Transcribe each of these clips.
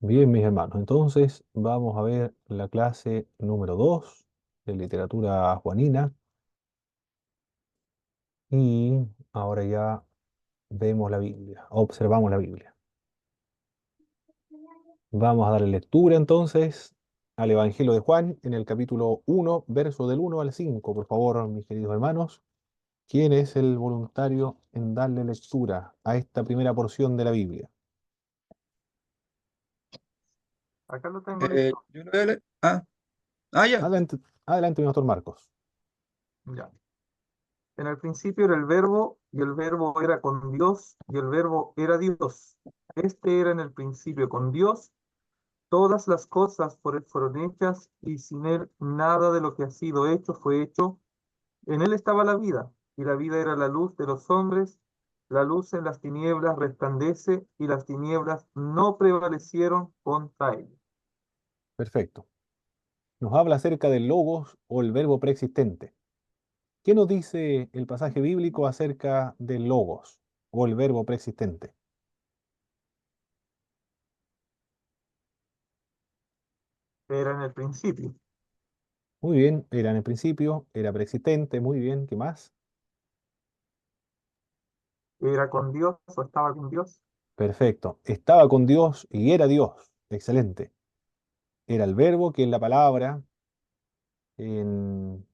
Bien, mis hermanos, entonces vamos a ver la clase número 2 de literatura juanina y ahora ya vemos la Biblia, observamos la Biblia. Vamos a darle lectura entonces al Evangelio de Juan en el capítulo 1, verso del 1 al 5. Por favor, mis queridos hermanos, ¿quién es el voluntario en darle lectura a esta primera porción de la Biblia? Acá lo tengo listo. Yo lo voy a leer. Ya. Adelante, adelante, mi doctor Marcos. Ya. En el principio era el verbo, y el verbo era con Dios, y el verbo era Dios. Este era en el principio con Dios. Todas las cosas por él fueron hechas, y sin él nada de lo que ha sido hecho fue hecho. En él estaba la vida, y la vida era la luz de los hombres. La luz en las tinieblas resplandece, y las tinieblas no prevalecieron contra él. Perfecto. Nos habla acerca del logos o el verbo preexistente. ¿Qué nos dice el pasaje bíblico acerca del logos o el verbo preexistente? Era en el principio. Muy bien, era en el principio, era preexistente, muy bien, ¿qué más? Era con Dios o estaba con Dios. Perfecto, estaba con Dios y era Dios, excelente. Era el verbo que en la palabra, en,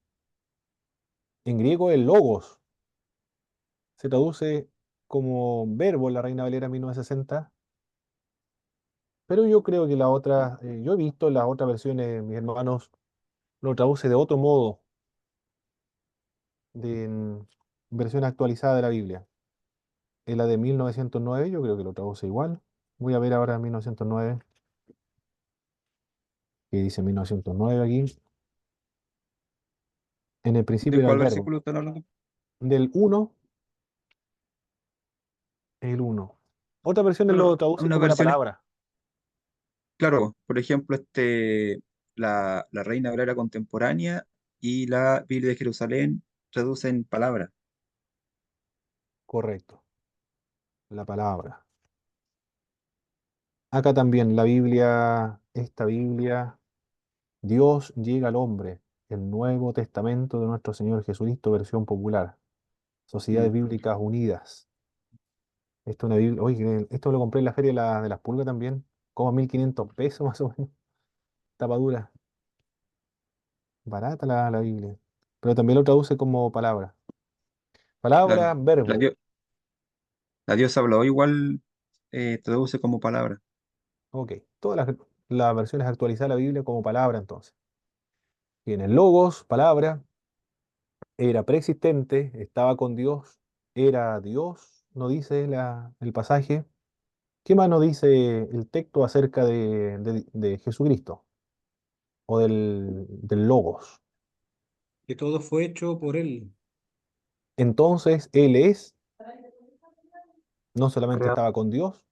en griego el logos, se traduce como verbo en la Reina Valera 1960, pero yo creo que la otra, yo he visto las otras versiones, mis hermanos, lo traduce de otro modo, en versión actualizada de la Biblia. En la de 1909, yo creo que lo traduce igual. Voy a ver ahora 1909, que dice 1909 aquí. En el principio ¿De era el cuál verbo. versículo están hablando? Del uno, el uno. Otras versiones lo Claro, traducen unas como la versiones, palabra. claro, por ejemplo, la Reina Valera contemporánea y la Biblia de Jerusalén traducen palabras. Correcto, la palabra. Acá también la Biblia, esta Biblia, Dios llega al hombre, el Nuevo Testamento de nuestro Señor Jesucristo, versión popular. Sociedades Mm. Bíblicas Unidas. Esto es una Biblia, oye, esto lo compré en la feria de las Pulgas también, como a 1500 pesos más o menos, tapa dura, barata la Biblia, pero también lo traduce como palabra. Palabra, Claro, verbo, la Dios habló igual, traduce como palabra. ok, todas las versiones actualizadas de la Biblia como palabra entonces. Tiene logos, palabra, era preexistente, estaba con Dios, era Dios, no dice el pasaje. ¿Qué más nos dice el texto acerca de Jesucristo o del logos? Que todo fue hecho por Él. Entonces, Él es, no solamente Creador, estaba con Dios,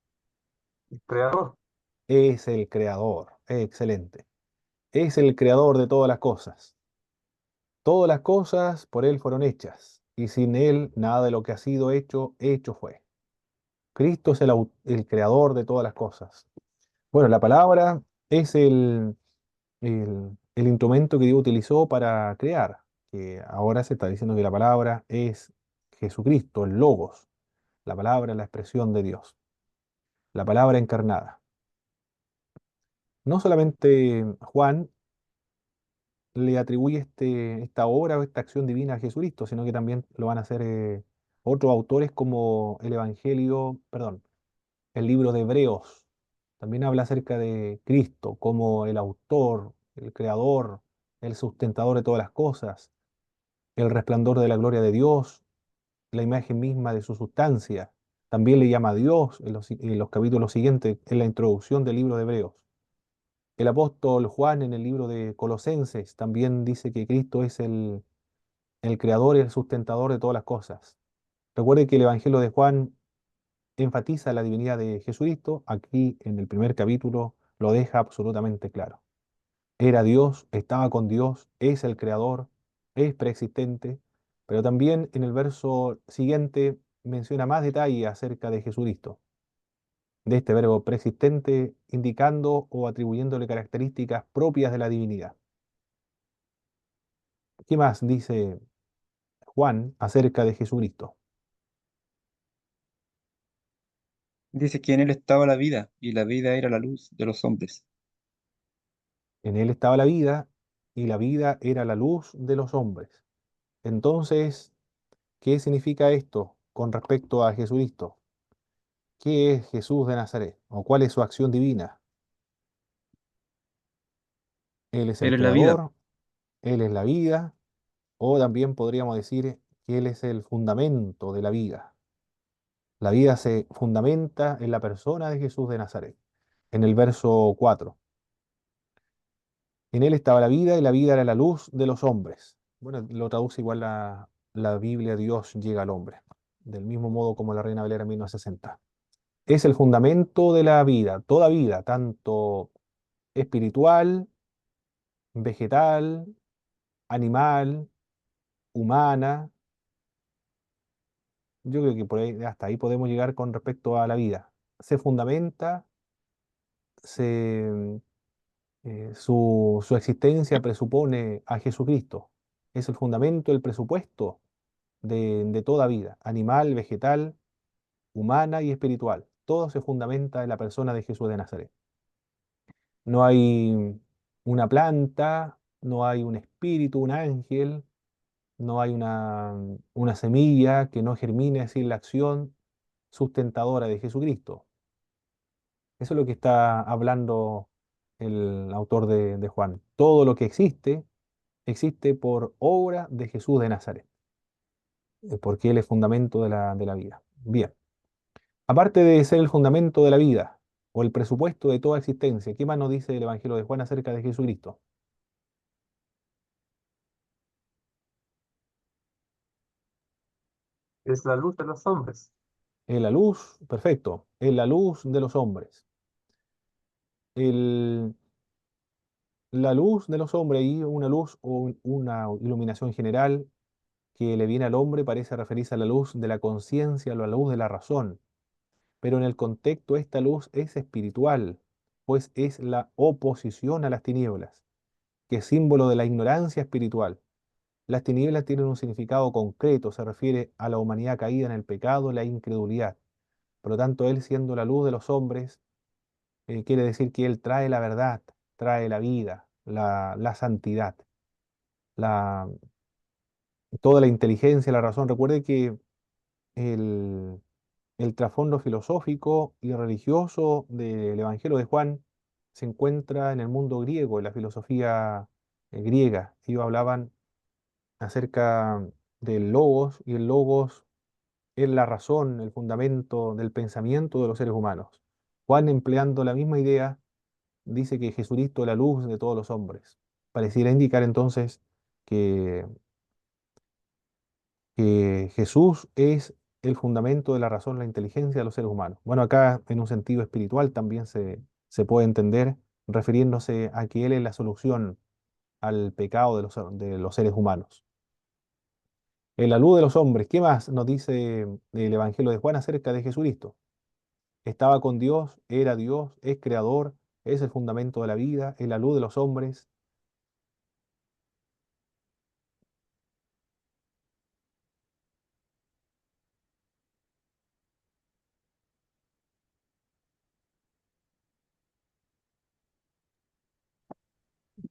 creador. es el creador. Excelente. Es el creador de todas las cosas. Todas las cosas por Él fueron hechas, y sin Él nada de lo que ha sido hecho, hecho fue. Cristo es el creador de todas las cosas. Bueno, la palabra es el instrumento que Dios utilizó para crear, que ahora se está diciendo que la palabra es Jesucristo, el Logos. La palabra es la expresión de Dios, la palabra encarnada. No solamente Juan le atribuye esta obra o esta acción divina a Jesucristo, sino que también lo van a hacer otros autores como el Evangelio, perdón, el libro de Hebreos. También habla acerca de Cristo como el autor, el creador, el sustentador de todas las cosas, el resplandor de la gloria de Dios, la imagen misma de su sustancia. También le llama a Dios en los capítulos siguientes, en la introducción del libro de Hebreos. El apóstol Juan en el libro de Colosenses también dice que Cristo es el creador y el sustentador de todas las cosas. Recuerde que el Evangelio de Juan enfatiza la divinidad de Jesucristo. Aquí en el primer capítulo lo deja absolutamente claro. Era Dios, estaba con Dios, es el creador, es preexistente, pero también en el verso siguiente menciona más detalle acerca de Jesucristo. de este verbo preexistente, indicando o atribuyéndole características propias de la divinidad. ¿Qué más dice Juan acerca de Jesucristo? Dice que en él estaba la vida, y la vida era la luz de los hombres. En él estaba la vida, y la vida era la luz de los hombres. Entonces, ¿qué significa esto con respecto a Jesucristo? ¿Qué es Jesús de Nazaret? ¿O cuál es su acción divina? Él es el Él es la vida. creador, Él es la vida, o también podríamos decir que Él es el fundamento de la vida. La vida se fundamenta en la persona de Jesús de Nazaret. En el verso 4, en Él estaba la vida y la vida era la luz de los hombres. Bueno, lo traduce igual la Biblia, Dios llega al hombre, del mismo modo como la Reina Valera en 1960. Es el fundamento de la vida, toda vida, tanto espiritual, vegetal, animal, humana. Yo creo que por ahí, hasta ahí podemos llegar con respecto a la vida. Se fundamenta, se, su existencia presupone a Jesucristo. Es el fundamento, el presupuesto de toda vida, animal, vegetal, humana y espiritual. Todo se fundamenta en la persona de Jesús de Nazaret. No hay una planta, no hay un espíritu, un ángel, no hay una semilla que no germine sin la acción sustentadora de Jesucristo. Eso es lo que está hablando el autor de Juan. Todo lo que existe, existe por obra de Jesús de Nazaret, porque Él es fundamento de la vida. Bien, aparte de ser el fundamento de la vida o el presupuesto de toda existencia, ¿qué más nos dice el Evangelio de Juan acerca de Jesucristo? Es la luz de los hombres. Es la luz, perfecto, es la luz de los hombres. El, la luz de los hombres, y una luz o una iluminación general que le viene al hombre parece referirse a la luz de la conciencia, a la luz de la razón, pero en el contexto esta luz es espiritual, pues es la oposición a las tinieblas, que es símbolo de la ignorancia espiritual. Las tinieblas tienen un significado concreto, se refiere a la humanidad caída en el pecado, la incredulidad. Por lo tanto, Él siendo la luz de los hombres, quiere decir que Él trae la verdad, trae la vida, la santidad, la, toda la inteligencia, la razón. Recuerde que el, el trasfondo filosófico y religioso del Evangelio de Juan se encuentra en el mundo griego, en la filosofía griega. Ellos hablaban acerca del logos, y el logos es la razón, el fundamento del pensamiento de los seres humanos. Juan, empleando la misma idea, dice que Jesucristo es la luz de todos los hombres. Pareciera indicar entonces que que Jesús es el fundamento de la razón, la inteligencia de los seres humanos. Bueno, acá en un sentido espiritual también se puede entender refiriéndose a que Él es la solución al pecado de los seres humanos. En la luz de los hombres, ¿qué más nos dice el Evangelio de Juan acerca de Jesucristo? Estaba con Dios, es creador, es el fundamento de la vida, es la luz de los hombres.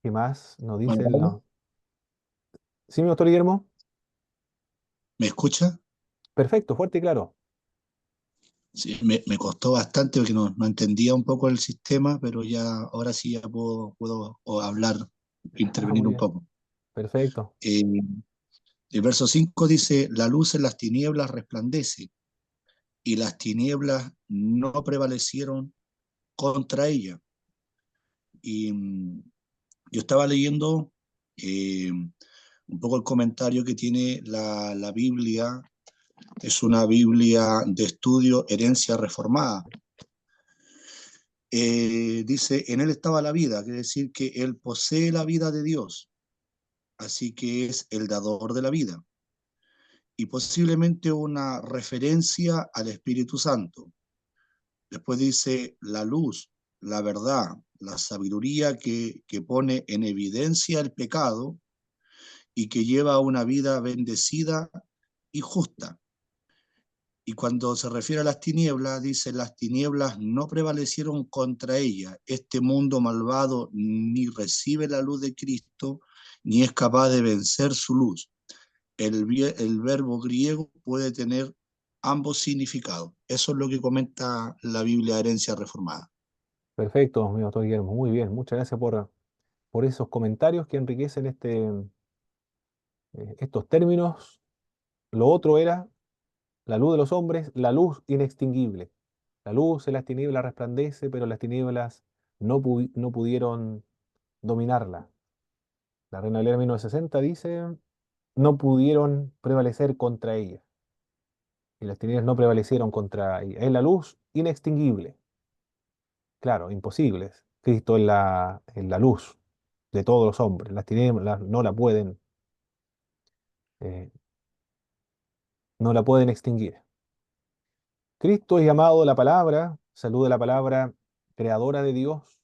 ¿Qué más nos Juan dice Pablo, ¿Sí, mi doctor Guillermo? ¿me escucha? Perfecto, fuerte y claro. Sí, me costó bastante porque no entendía un poco el sistema, pero ya ahora sí ya puedo hablar, Ah, intervenir muy un bien. poco. Perfecto. El verso 5 dice, la luz en las tinieblas resplandece y las tinieblas no prevalecieron contra ella. Y yo estaba leyendo un poco el comentario que tiene la Biblia. Es una Biblia de estudio, herencia reformada. Dice, en él estaba la vida, quiere decir que él posee la vida de Dios, así que es el dador de la vida. Y posiblemente una referencia al Espíritu Santo. Después dice la luz, la verdad, la sabiduría que pone en evidencia el pecado y que lleva a una vida bendecida y justa. Y cuando se refiere a las tinieblas, dice, las tinieblas no prevalecieron contra ella. Este mundo malvado ni recibe la luz de Cristo, ni es capaz de vencer su luz. El verbo griego puede tener ambos significados. Eso es lo que comenta la Biblia de Herencia Reformada. Perfecto, mi doctor Guillermo. Muy bien. Muchas gracias por esos comentarios que enriquecen estos términos. Lo otro era la luz de los hombres, la luz inextinguible. La luz en las tinieblas resplandece, pero las tinieblas no pudieron dominarla. La Reina Valera 1960 dice, no pudieron prevalecer contra ella. Y las tinieblas no prevalecieron contra ella. Es la luz inextinguible. Claro, imposible. Cristo es la luz de todos los hombres. Las tinieblas eh, no la pueden extinguir. Cristo es llamado la palabra, saluda la palabra creadora de Dios,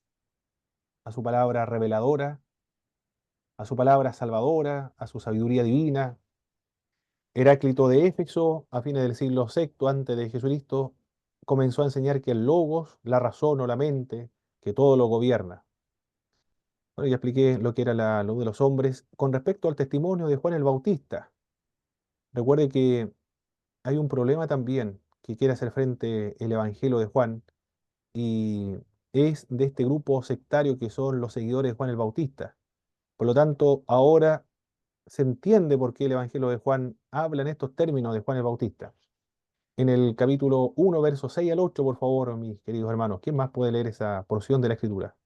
a su palabra reveladora, a su palabra salvadora, a su sabiduría divina. Heráclito de Éfeso, a fines del siglo VI antes de Jesucristo, comenzó a enseñar que el logos, la razón o la mente, que todo lo gobierna. Bueno, ya expliqué lo que era la luz de los hombres. Con respecto al testimonio de Juan el Bautista, recuerde que hay un problema también que quiere hacer frente el Evangelio de Juan, y es de este grupo sectario que son los seguidores de Juan el Bautista. Por lo tanto, ahora se entiende por qué el Evangelio de Juan habla en estos términos de Juan el Bautista. En el capítulo 1, versos 6 al 8, por favor, mis queridos hermanos, ¿quién más puede leer esa porción de la Escritura?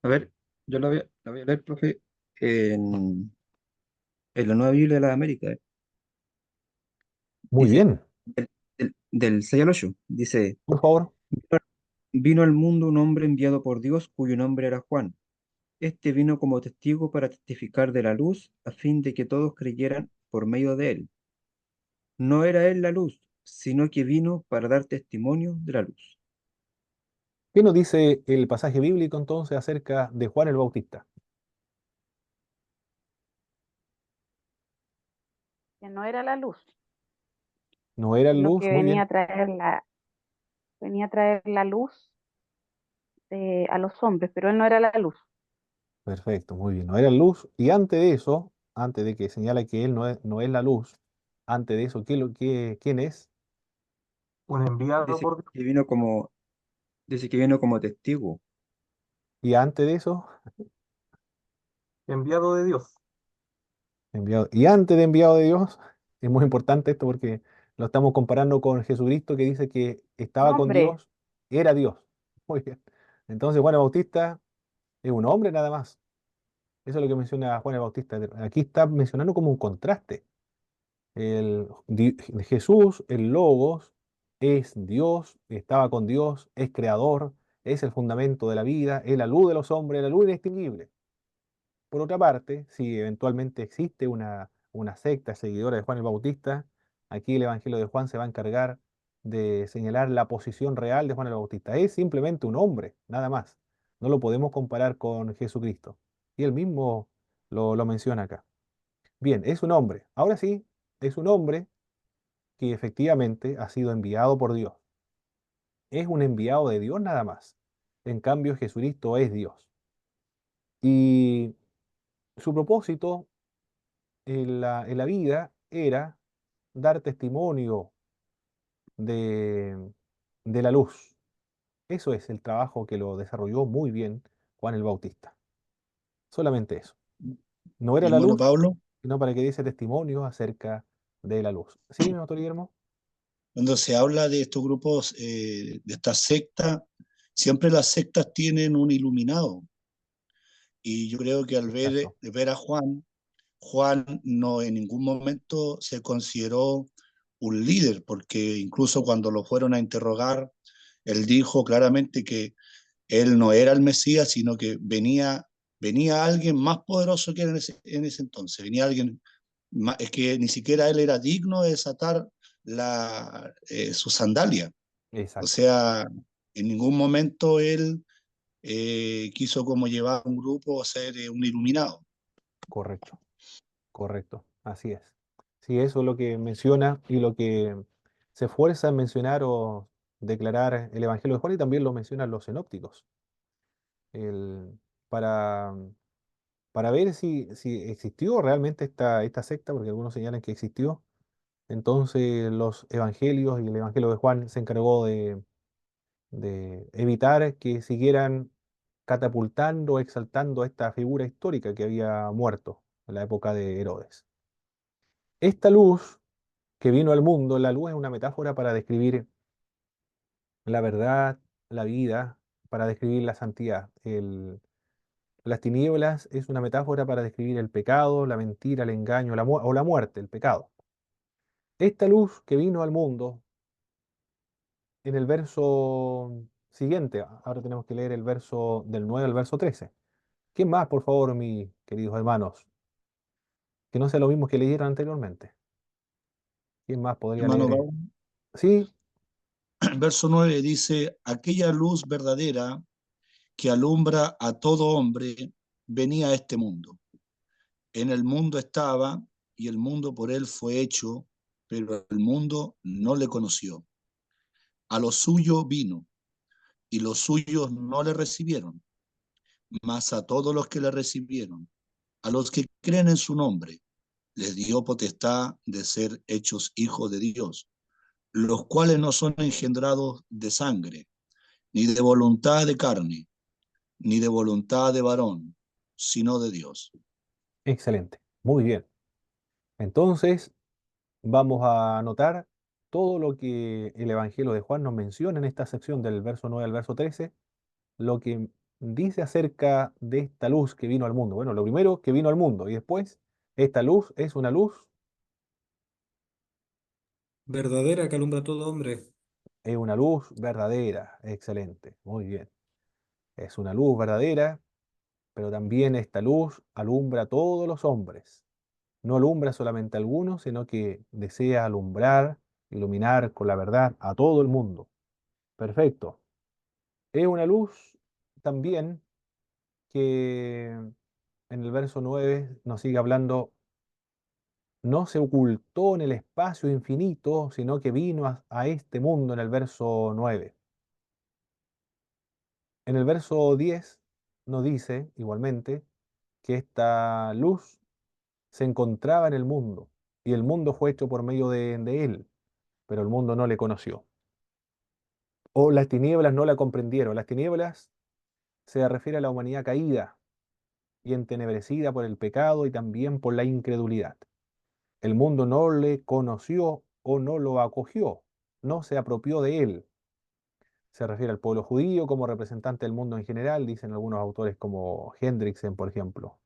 A ver, yo la voy a leer, profe, en, en la Nueva Biblia de las Américas. Muy Dice, bien, del 6 al 8, dice, por favor. vino al mundo un hombre enviado por Dios cuyo nombre era Juan. Este vino como testigo para testificar de la luz, a fin de que todos creyeran por medio de él. No era él la luz, sino que vino para dar testimonio de la luz. ¿Qué nos dice el pasaje bíblico entonces acerca de Juan el Bautista? Que no era la luz, No era sino luz, que muy venía bien. a traer venía a traer la luz a los hombres, pero él no era la luz. Perfecto, muy bien. No era luz. Y antes de eso, antes de que señala que él no es la luz, antes de eso, ¿quién es? Un enviado Dice por Dios, que vino como, dice que vino como testigo. Y antes de eso, enviado de Dios. enviado. Y antes de enviado de Dios, es muy importante esto porque lo estamos comparando con Jesucristo que dice que Un estaba con hombre, Dios, era Dios. Muy bien. Entonces Juan el Bautista es un hombre nada más. Eso es lo que menciona Juan el Bautista. Aquí está mencionando como un contraste. Jesús, el Logos, es Dios, estaba con Dios, es creador, es el fundamento de la vida, es la luz de los hombres, la luz inextinguible. Por otra parte, si eventualmente existe una secta seguidora de Juan el Bautista, aquí el Evangelio de Juan se va a encargar de señalar la posición real de Juan el Bautista. Es simplemente un hombre, nada más. No lo podemos comparar con Jesucristo. Y él mismo lo menciona acá. Bien, es un hombre. Ahora sí, es un hombre que efectivamente ha sido enviado por Dios. Es un enviado de Dios nada más. En cambio, Jesucristo es Dios. Y su propósito en la vida era dar testimonio de, de la luz. Eso es el trabajo que lo desarrolló muy bien Juan el Bautista. Solamente eso. No Mi era la hermano luz, Pablo, sino para que diese testimonio acerca de la luz. ¿Sí, mi doctor Guillermo? cuando se habla de estos grupos, de esta secta, siempre las sectas tienen un iluminado. Y yo creo que al Exacto. ver a Juan, Juan no en ningún momento se consideró un líder, porque incluso cuando lo fueron a interrogar, él dijo claramente que él no era el Mesías, sino que venía alguien más poderoso que él en ese entonces, venía alguien más, es que ni siquiera él era digno de desatar su sandalia. O Exacto, sea, en ningún momento él quiso como llevar a un grupo o ser un iluminado. correcto, correcto, así es. Sí, eso es lo que menciona y lo que se esfuerza en mencionar o declarar el Evangelio de Juan y también lo mencionan los sinópticos. El, para, para ver si existió realmente esta secta, porque algunos señalan que existió. Entonces los evangelios y el Evangelio de Juan se encargó de evitar que siguieran catapultando, exaltando a esta figura histórica que había muerto en la época de Herodes. Esta luz que vino al mundo, la luz es una metáfora para describir la verdad, la vida, para describir la santidad. Las tinieblas es una metáfora para describir el pecado, la mentira, el engaño, o la muerte, el pecado. Esta luz que vino al mundo, en el verso siguiente, ahora tenemos que leer el verso del 9 al verso 13. ¿Quién más, por favor, mis queridos hermanos? Que no sea lo mismo que leyeron anteriormente. ¿Quién más podría Hermano leer? Gabo, Sí, verso 9 dice, aquella luz verdadera que alumbra a todo hombre venía a este mundo. En el mundo estaba y el mundo por él fue hecho, pero el mundo no le conoció. A lo suyo vino y los suyos no le recibieron, mas a todos los que le recibieron, a los que creen en su nombre, les dio potestad de ser hechos hijos de Dios, los cuales no son engendrados de sangre, ni de voluntad de carne, ni de voluntad de varón, sino de Dios. excelente. Muy bien. Entonces, vamos a anotar todo lo que el Evangelio de Juan nos menciona en esta sección del verso 9 al verso 13, lo que dice acerca de esta luz que vino al mundo. Bueno, lo primero que vino al mundo y después, esta luz es una luz, Verdadera que alumbra a todo hombre. es una luz verdadera. Excelente, muy bien. Es una luz verdadera, pero también esta luz alumbra a todos los hombres. No alumbra solamente a algunos, sino que desea alumbrar, iluminar con la verdad a todo el mundo. Perfecto. Es una luz también que en el verso 9 nos sigue hablando, no se ocultó en el espacio infinito, sino que vino a este mundo en el verso 9. En el verso 10 nos dice igualmente que esta luz se encontraba en el mundo y el mundo fue hecho por medio de él, pero el mundo no le conoció. O las tinieblas no la comprendieron. Las tinieblas se refiere a la humanidad caída y entenebrecida por el pecado y también por la incredulidad. El mundo no le conoció o no lo acogió, no se apropió de él. Se refiere al pueblo judío como representante del mundo en general, dicen algunos autores como Hendrickson, por ejemplo.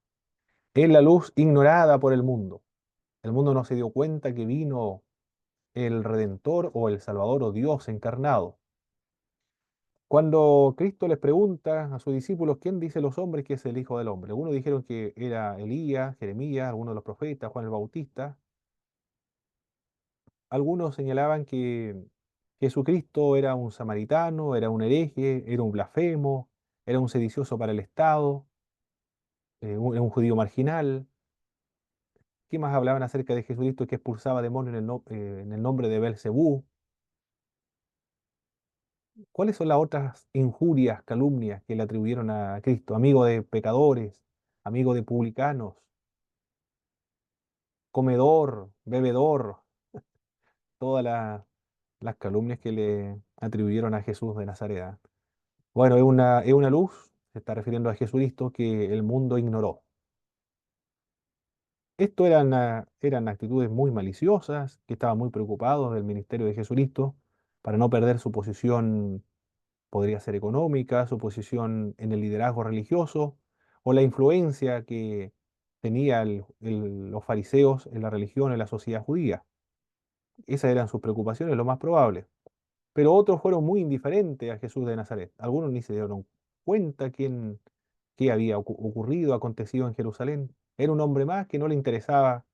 Es la luz ignorada por el mundo. El mundo no se dio cuenta que vino el Redentor o el Salvador o Dios encarnado. Cuando Cristo les pregunta a sus discípulos, ¿quién dice los hombres que es el Hijo del Hombre? Algunos dijeron que era Elías, Jeremías, algunos de los profetas, Juan el Bautista. Algunos señalaban que Jesucristo era un samaritano, era un hereje, era un blasfemo, era un sedicioso para el Estado, era un judío marginal. ¿Qué más hablaban acerca de Jesucristo que expulsaba demonios en el nombre de Belcebú? ¿Cuáles son las otras injurias, calumnias que le atribuyeron a Cristo? Amigo de pecadores, amigo de publicanos, comedor, bebedor, todas las calumnias que le atribuyeron a Jesús de Nazaret. Bueno, es una luz, se está refiriendo a Jesucristo, que el mundo ignoró. Esto eran actitudes muy maliciosas, que estaban muy preocupados del ministerio de Jesucristo para no perder su posición, podría ser económica, su posición en el liderazgo religioso o la influencia que tenía los fariseos en la religión, en la sociedad judía. Esas eran sus preocupaciones, lo más probable. Pero otros fueron muy indiferentes a Jesús de Nazaret. Algunos ni se dieron cuenta qué había ocurrido, acontecido en Jerusalén. Era un hombre más que no le interesaba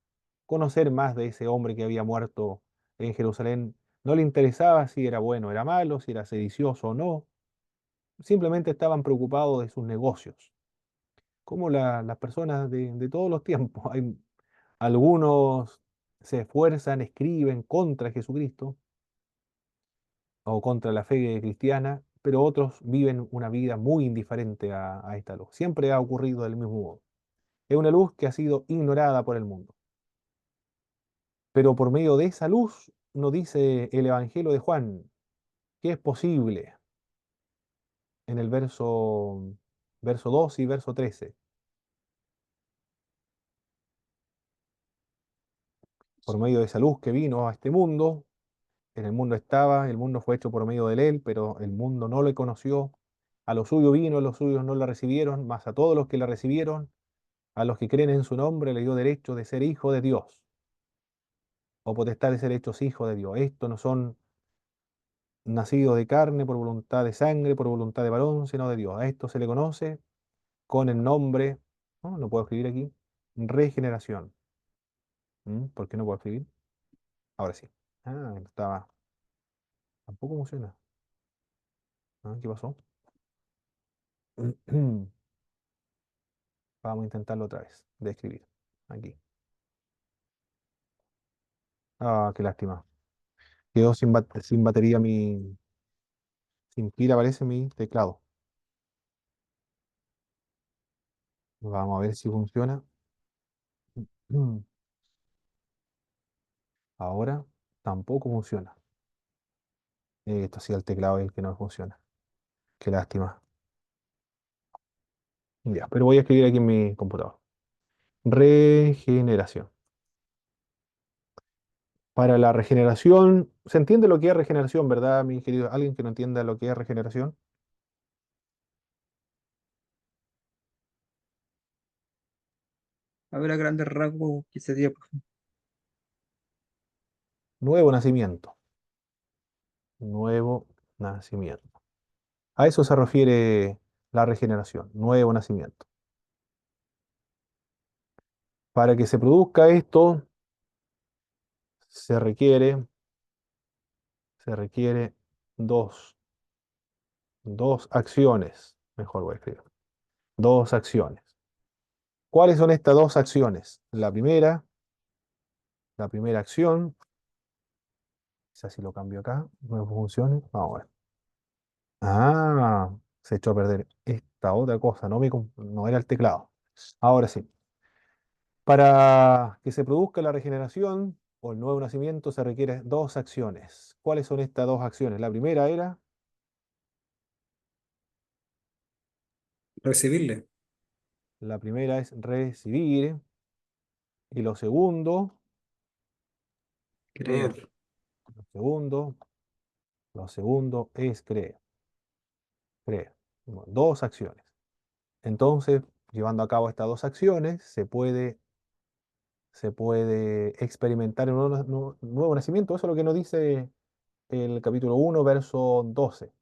conocer más de ese hombre que había muerto en Jerusalén no le interesaba si era bueno o era malo, si era sedicioso o no, simplemente estaban preocupados de sus negocios, como las personas de todos los tiempos. Hay, algunos se esfuerzan, escriben contra Jesucristo o contra la fe cristiana, pero otros viven una vida muy indiferente a esta luz. Siempre ha ocurrido del mismo modo. Es una luz que ha sido ignorada por el mundo. Pero por medio de esa luz, nos dice el Evangelio de Juan, que es posible en el verso 2 y verso 13. Por medio de esa luz que vino a este mundo, en el mundo estaba, el mundo fue hecho por medio de él, pero el mundo no le conoció. A lo suyo vino, a los suyos no la recibieron, mas a todos los que la recibieron, a los que creen en su nombre, le dio derecho de ser hijo de Dios, o potestad de ser hechos hijos de Dios. Estos no son nacidos de carne, por voluntad de sangre, por voluntad de varón, sino de Dios. A esto se le conoce con el nombre, no, no puedo escribir aquí, regeneración. ¿Por qué no puedo escribir? Ahora sí. Estaba, tampoco funciona. ¿Qué pasó? Vamos a intentarlo otra vez, de escribir. Aquí. Qué lástima. Quedó sin batería sin pila, parece mi teclado. Vamos a ver si funciona. Ahora tampoco funciona. Esto sí, el teclado es el que no funciona. Qué lástima. Ya, pero voy a escribir aquí en mi computador. Regeneración. Para la regeneración, ¿se entiende lo que es regeneración, verdad, mi querido? ¿Alguien que no entienda lo que es regeneración? A ver, a grandes rasgos, ¿qué sería? Nuevo nacimiento. Nuevo nacimiento. A eso se refiere la regeneración, nuevo nacimiento. Para que se produzca esto, se requiere, se requiere dos, dos acciones. Mejor voy a escribir. Dos acciones. ¿Cuáles son estas dos acciones? La primera acción, quizás si lo cambio acá, no funcione. Vamos a ver. Se echó a perder esta otra cosa, no era el teclado. Ahora sí. Para que se produzca la regeneración o el nuevo nacimiento se requieren dos acciones. ¿Cuáles son estas dos acciones? La primera era, Recibirle. la primera es recibir y Creer. Creer. lo segundo, lo segundo es creer. Creer. Bueno, dos acciones. Entonces, llevando a cabo estas dos acciones, se puede experimentar un nuevo nacimiento. Eso es lo que nos dice el capítulo 1, verso 12.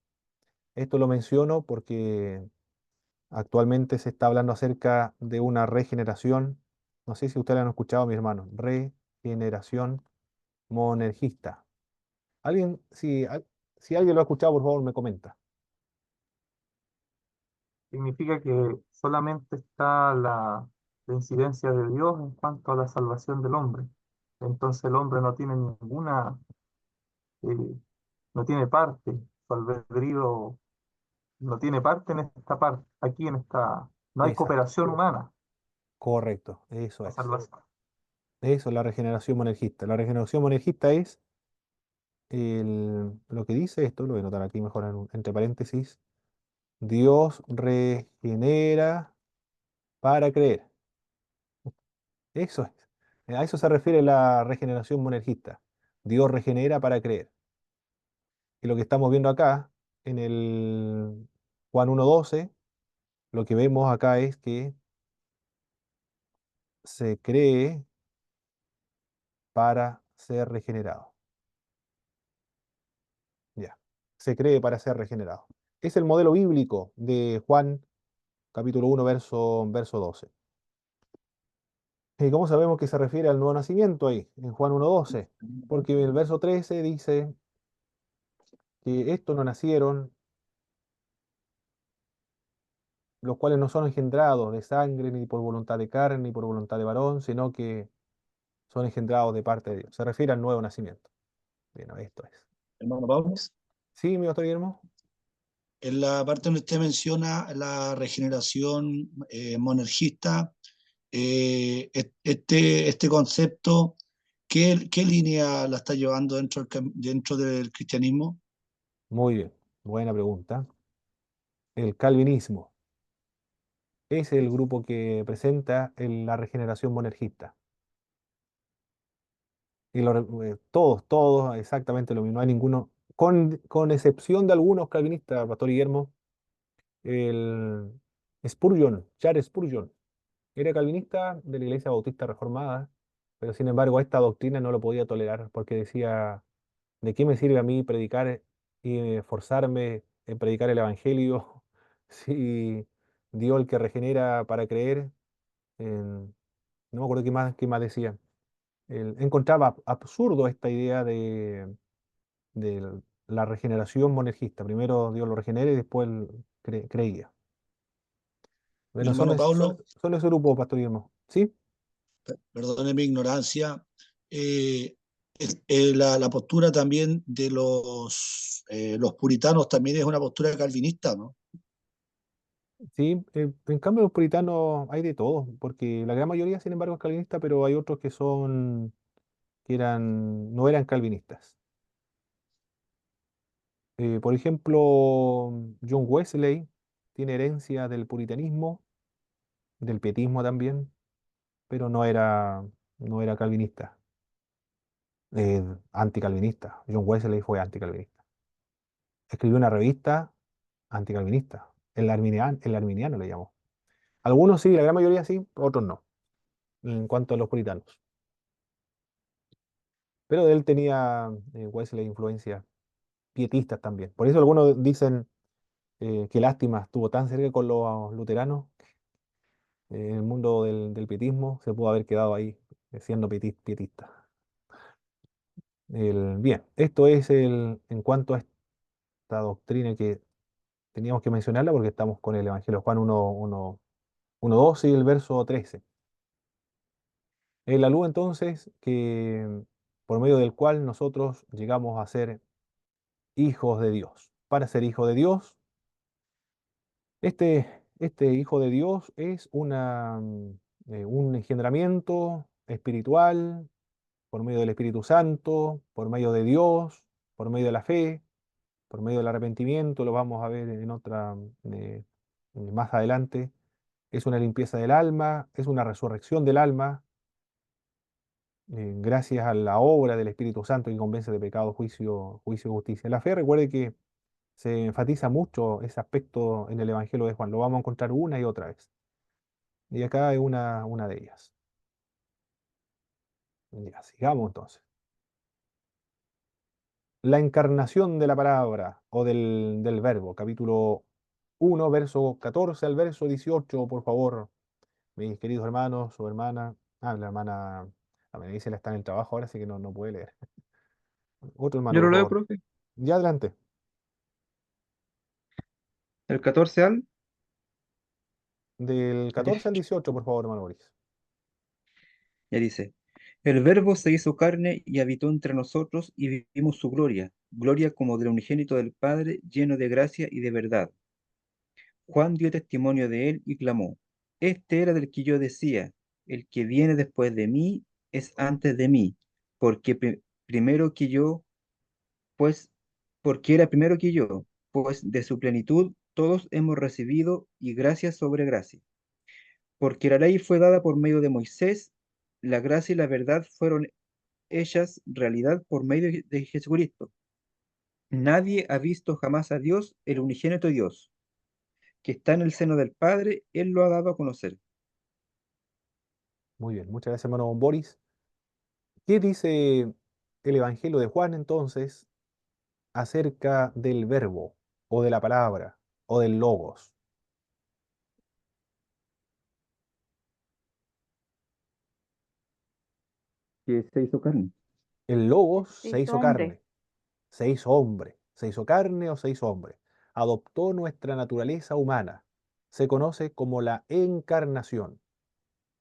Esto lo menciono porque actualmente se está hablando acerca de una regeneración. No sé si ustedes han escuchado, mi hermano. Regeneración monergista. Si alguien lo ha escuchado, por favor, me comenta. Significa que solamente está la incidencia de Dios en cuanto a la salvación del hombre. Entonces el hombre no tiene eh, no tiene parte, su albedrío no tiene parte en esta parte, aquí en esta, no hay Exacto. cooperación humana, Correcto. Eso la es. salvación. Eso es la regeneración monergista. La regeneración monergista es lo que dice esto, lo voy a anotar aquí mejor entre paréntesis. Dios regenera para creer. Eso es. A eso se refiere la regeneración monergista. Dios regenera para creer. Y lo que estamos viendo acá, en el Juan 1:12, lo que vemos acá es que se cree para ser regenerado. Ya. Se cree para ser regenerado. Es el modelo bíblico de Juan capítulo 1, verso 12. ¿Y cómo sabemos que se refiere al nuevo nacimiento ahí, en Juan 1:12? Porque el verso 13 dice que estos no nacieron, los cuales no son engendrados de sangre, ni por voluntad de carne, ni por voluntad de varón, sino que son engendrados de parte de Dios. Se refiere al nuevo nacimiento. Bueno, esto es. Hermano Pablo, ¿Sí, mi pastor Guillermo? en la parte donde usted menciona la regeneración monergista, este concepto, ¿qué línea la está llevando dentro del cristianismo? Muy bien, buena pregunta. El calvinismo es el grupo que presenta la regeneración monergista. Y todos exactamente lo mismo. No hay ninguno, con excepción de algunos calvinistas, pastor Guillermo, el Spurgeon, Charles Spurgeon, era calvinista de la Iglesia Bautista Reformada, pero sin embargo esta doctrina no lo podía tolerar porque decía, ¿de qué me sirve a mí predicar y esforzarme en predicar el Evangelio si Dios el que regenera para creer? No me acuerdo qué más decía. Él encontraba absurdo esta idea de la regeneración monergista. Primero Dios lo regenera y después él creía. Mi Bueno, son, hermano Pablo, son ese grupo, Pastor Guillermo. ¿Sí? perdone mi ignorancia, la postura también de los puritanos también es una postura calvinista, ¿no? Sí, en cambio los puritanos hay de todo, porque la gran mayoría, sin embargo, es calvinista, pero hay otros no eran calvinistas. Por ejemplo, John Wesley tiene herencia del puritanismo, del pietismo también, pero no era calvinista, anticalvinista. John Wesley fue anticalvinista. Escribió una revista anticalvinista, el arminiano le llamó. Algunos sí, la gran mayoría sí, otros no, en cuanto a los puritanos. Pero de él tenía Wesley influencias pietistas también. Por eso algunos dicen que lástima, estuvo tan cerca con los luteranos en el mundo del pietismo, se pudo haber quedado ahí siendo pietista. Bien, esto es en cuanto a esta doctrina que teníamos que mencionarla porque estamos con el Evangelio de Juan 1:12 y el verso 13. La luz entonces que por medio del cual nosotros llegamos a ser hijos de Dios. Para ser hijo de Dios, este hijo de Dios es un engendramiento espiritual por medio del Espíritu Santo, por medio de Dios, por medio de la fe, por medio del arrepentimiento, lo vamos a ver en más adelante. Es una limpieza del alma, es una resurrección del alma, gracias a la obra del Espíritu Santo que convence de pecado, juicio y justicia. La fe, recuerde que se enfatiza mucho ese aspecto en el Evangelio de Juan, lo vamos a encontrar una y otra vez. Y acá hay una de ellas. Ya, sigamos entonces. La encarnación de la palabra o del verbo, capítulo 1, verso 14 al verso 18, por favor, mis queridos hermanos o hermanas. La hermana, me dice, la está en el trabajo ahora, así que no puede leer. Otro hermano, Yo por lo leo, favor. profe. Ya adelante. El 14 al Del al 14 al 18. 18, por favor, hermano Boris. Ya dice, el Verbo se hizo carne y habitó entre nosotros y vimos su gloria, gloria como del unigénito del Padre, lleno de gracia y de verdad. Juan dio testimonio de él y clamó, este era del que yo decía, el que viene después de mí es antes de mí, porque primero que yo, pues, porque era primero que yo, pues de su plenitud todos hemos recibido y gracia sobre gracia. Porque la ley fue dada por medio de Moisés, la gracia y la verdad fueron hechas realidad por medio de Jesucristo. Nadie ha visto jamás a Dios, el unigénito Dios, que está en el seno del Padre, Él lo ha dado a conocer. Muy bien, muchas gracias, hermano Boris. ¿Qué dice el Evangelio de Juan entonces acerca del verbo o de la palabra o del logos? que se hizo carne. El Logos Se se hizo hizo hombre. carne, se hizo hombre, se hizo carne o se hizo hombre. Adoptó nuestra naturaleza humana. Se conoce como la encarnación.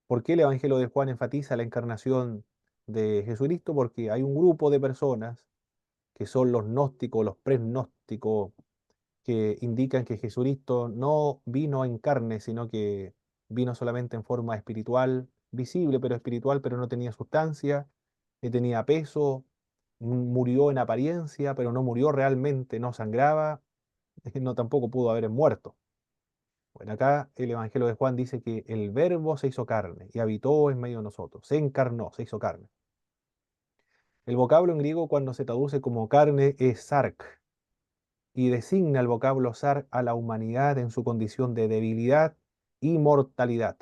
¿Por qué el Evangelio de Juan enfatiza la encarnación de Jesucristo? Porque hay un grupo de personas que son los gnósticos, los presgnósticos, que indican que Jesucristo no vino en carne, sino que vino solamente en forma espiritual, visible pero espiritual, pero no tenía sustancia, tenía peso, murió en apariencia, pero no murió realmente, no sangraba, no tampoco pudo haber muerto. Bueno, acá el Evangelio de Juan dice que el Verbo se hizo carne y habitó en medio de nosotros, se encarnó, se hizo carne. El vocablo en griego cuando se traduce como carne es sark y designa el vocablo sar a la humanidad en su condición de debilidad y mortalidad.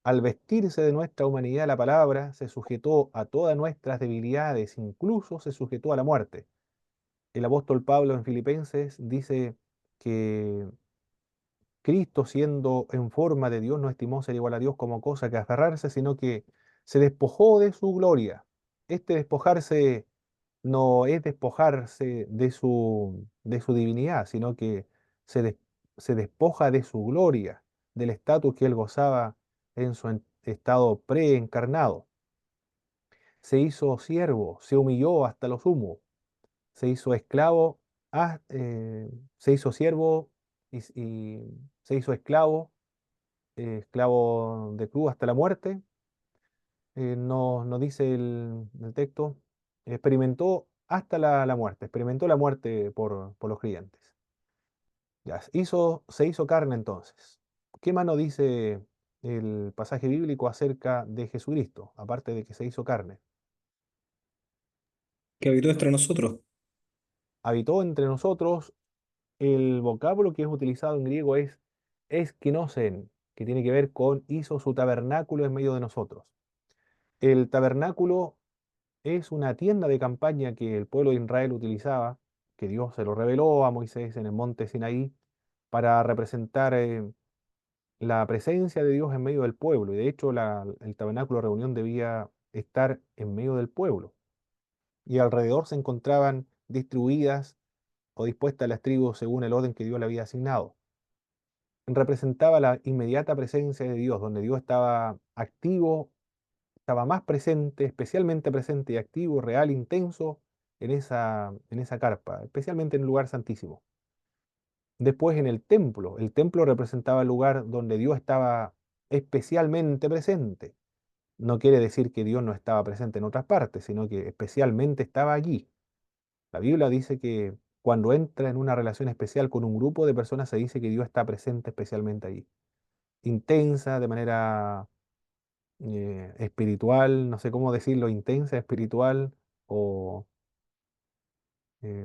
Al vestirse de nuestra humanidad, la palabra se sujetó a todas nuestras debilidades, incluso se sujetó a la muerte. El apóstol Pablo en Filipenses dice que Cristo, siendo en forma de Dios, no estimó ser igual a Dios como cosa que aferrarse, sino que se despojó de su gloria. Este despojarse no es despojarse de su divinidad, sino que se, des- se despoja de su gloria, del estatus que él gozaba en su estado preencarnado. Se hizo siervo, se humilló hasta lo sumo, se hizo esclavo, se hizo siervo y se hizo esclavo, esclavo de cruz hasta la muerte. Nos dice el texto, experimentó hasta la muerte, experimentó la muerte por los creyentes. Ya, se hizo carne entonces. ¿Qué más nos dice el pasaje bíblico acerca de Jesucristo, aparte de que se hizo carne? Que habitó entre nosotros. Habitó entre nosotros. El vocablo que es utilizado en griego es eskinosen, que tiene que ver con hizo su tabernáculo en medio de nosotros. El tabernáculo es una tienda de campaña que el pueblo de Israel utilizaba, que Dios se lo reveló a Moisés en el monte Sinaí, para representar la presencia de Dios en medio del pueblo. Y de hecho el tabernáculo de reunión debía estar en medio del pueblo. Y alrededor se encontraban distribuidas o dispuestas las tribus según el orden que Dios le había asignado. Representaba la inmediata presencia de Dios, donde Dios estaba activo, estaba más presente, especialmente presente y activo, real, intenso en esa carpa, especialmente en el lugar santísimo. Después en el templo representaba el lugar donde Dios estaba especialmente presente. No quiere decir que Dios no estaba presente en otras partes, sino que especialmente estaba allí. La Biblia dice que cuando entra en una relación especial con un grupo de personas, se dice que Dios está presente especialmente allí. Intensa, de manera espiritual, no sé cómo decirlo, intensa, espiritual o eh,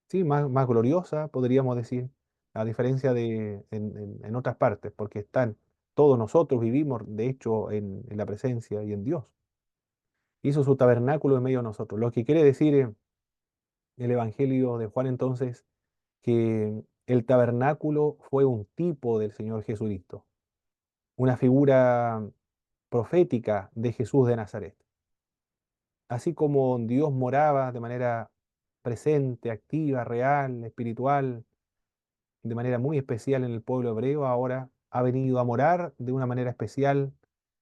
sí, más gloriosa, podríamos decir, a diferencia de en otras partes, porque todos nosotros vivimos, de hecho, en la presencia y en Dios. Hizo su tabernáculo en medio de nosotros, lo que quiere decir el Evangelio de Juan entonces, que el tabernáculo fue un tipo del Señor Jesucristo, una figura profética de Jesús de Nazaret. Así como Dios moraba de manera presente, activa, real, espiritual, de manera muy especial en el pueblo hebreo, ahora ha venido a morar de una manera especial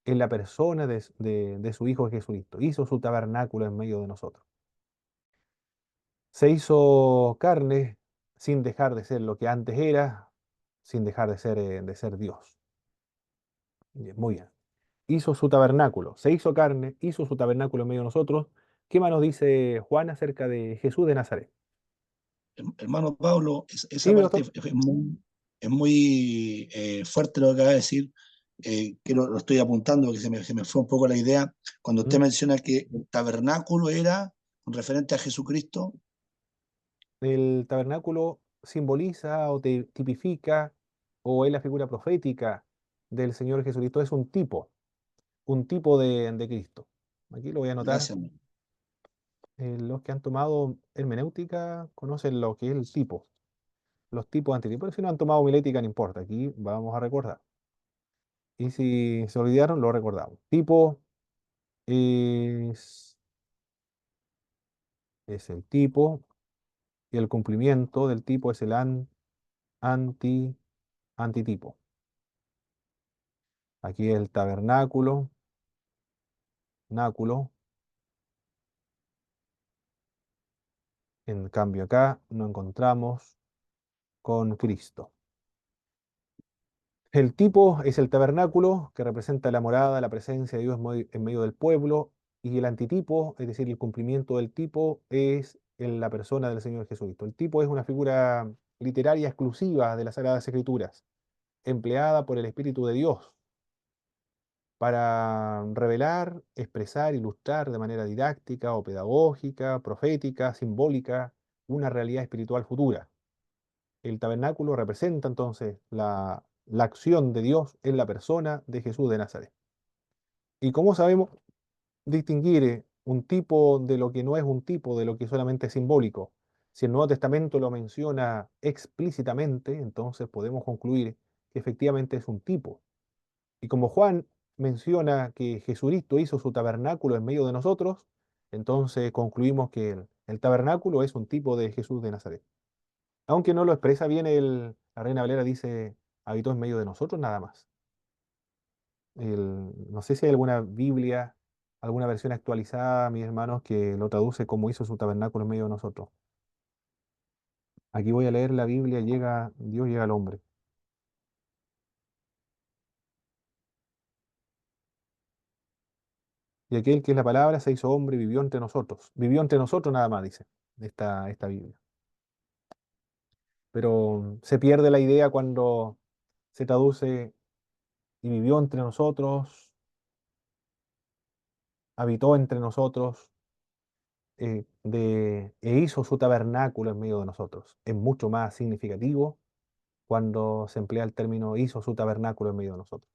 en la persona de su Hijo Jesucristo. Hizo su tabernáculo en medio de nosotros. Se hizo carne sin dejar de ser lo que antes era, sin dejar de ser Dios. Bien, muy bien. Hizo su tabernáculo, se hizo carne, hizo su tabernáculo en medio de nosotros. ¿Qué más nos dice Juan acerca de Jesús de Nazaret? Hermano Pablo, Sí, esa parte doctor. es muy fuerte lo que acaba de decir, que lo estoy apuntando, que se me fue un poco la idea, cuando usted ¿Mm? menciona que el tabernáculo era un referente a Jesucristo. El tabernáculo simboliza o tipifica o es la figura profética del Señor Jesucristo, es un tipo de Cristo. Aquí lo voy a anotar. Gracias, hermano. Los que han tomado hermenéutica conocen lo que es el tipo, los tipos anteriores, pero si no han tomado homilética no importa, aquí vamos a recordar. Y si se olvidaron, lo recordamos. Tipo, es, es el tipo y el cumplimiento del tipo es el anti, antitipo. Aquí el tabernáculo, náculo. En cambio acá no encontramos con Cristo. El tipo es el tabernáculo que representa la morada, la presencia de Dios en medio del pueblo, y el antitipo, es decir, el cumplimiento del tipo, es en la persona del Señor Jesucristo. El tipo es una figura literaria exclusiva de las Sagradas Escrituras, empleada por el Espíritu de Dios para revelar, expresar, ilustrar de manera didáctica o pedagógica, profética, simbólica, una realidad espiritual futura. El tabernáculo representa entonces la acción de Dios en la persona de Jesús de Nazaret. ¿Y cómo sabemos distinguir un tipo de lo que no es un tipo, de lo que solamente es simbólico? Si el Nuevo Testamento lo menciona explícitamente, entonces podemos concluir que efectivamente es un tipo. Y como Juan menciona que Jesucristo hizo su tabernáculo en medio de nosotros, entonces concluimos que el tabernáculo es un tipo de Jesús de Nazaret. Aunque no lo expresa bien, la Reina Valera dice, habitó en medio de nosotros nada más. No sé si hay alguna Biblia, alguna versión actualizada, mis hermanos, que lo traduce como hizo su tabernáculo en medio de nosotros. Aquí voy a leer la Biblia, Dios llega al hombre. Y aquel que es la palabra se hizo hombre y vivió entre nosotros. Vivió entre nosotros nada más, dice esta Biblia. Pero se pierde la idea cuando se traduce y vivió entre nosotros, habitó entre nosotros, e hizo su tabernáculo en medio de nosotros. Es mucho más significativo cuando se emplea el término hizo su tabernáculo en medio de nosotros.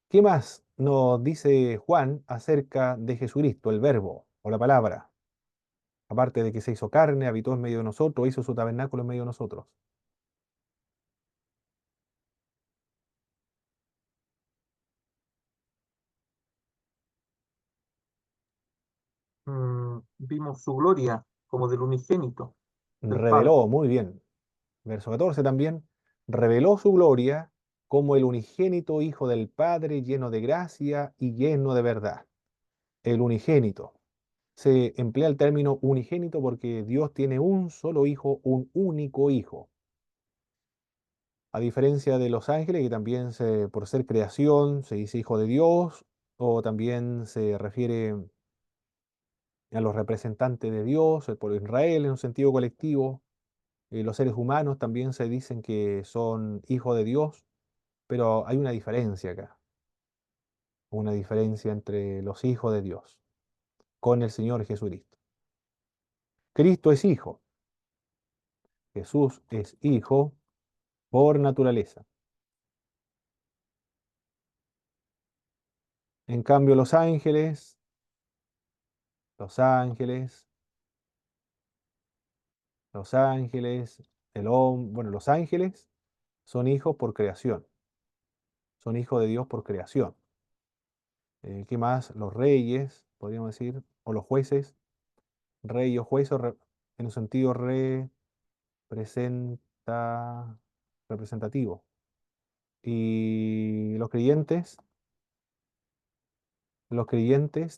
¿Qué más nos dice Juan acerca de Jesucristo, el verbo o la palabra? Aparte de que se hizo carne, habitó en medio de nosotros, hizo su tabernáculo en medio de nosotros. Vimos su gloria como del unigénito del Padre. Reveló, muy bien. Verso 14 también, reveló su gloria como el unigénito Hijo del Padre, lleno de gracia y lleno de verdad. El unigénito. Se emplea el término unigénito porque Dios tiene un solo hijo, un único hijo. A diferencia de los ángeles, que también por ser creación se dice hijo de Dios, o también se refiere a los representantes de Dios, el pueblo de Israel en un sentido colectivo. Los seres humanos también se dicen que son hijos de Dios, pero hay una diferencia acá, una diferencia entre los hijos de Dios con el Señor Jesucristo. Cristo es hijo, Jesús es hijo por naturaleza. En cambio, los ángeles, los ángeles, bueno, los ángeles son hijos por creación, son hijos de Dios por creación. ¿Qué más? Los reyes, podríamos decir, o los jueces, rey o juez, en un sentido representa, representativo. Y los creyentes